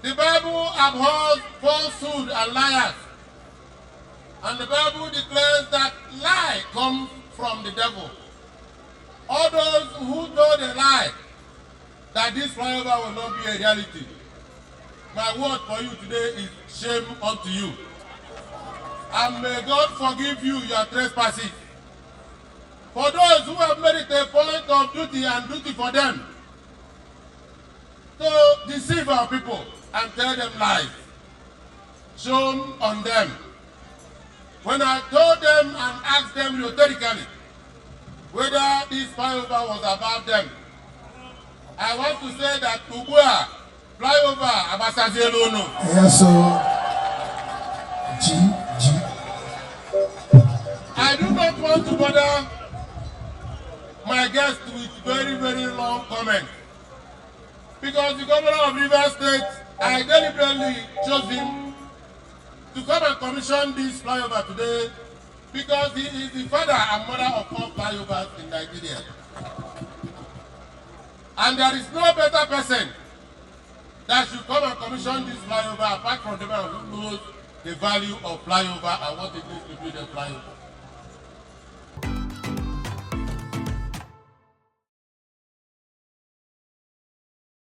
The Bible abhors falsehood and liars. And the Bible declares that lie comes from the devil. All those who told a lie that this flyover will not be a reality, my word for you today is shame unto you. And may God forgive you your trespasses. For those who have made it a point of duty and duty for them to deceive our people and tell them lies, shame on them. When I told them and asked them rhetorically whether this flyover was about them, I want to say that Ngwa, Flyover, Agbasala. Yes, sir. I do not want to bother my guest with very, very long comments. Because the governor of Rivers State, I deliberately chose him to come and commission this flyover today because he is the father and mother of all flyovers in Nigeria. And there is no better person that should come and commission this flyover apart from the man who knows the value of flyover and what it means to build a flyover.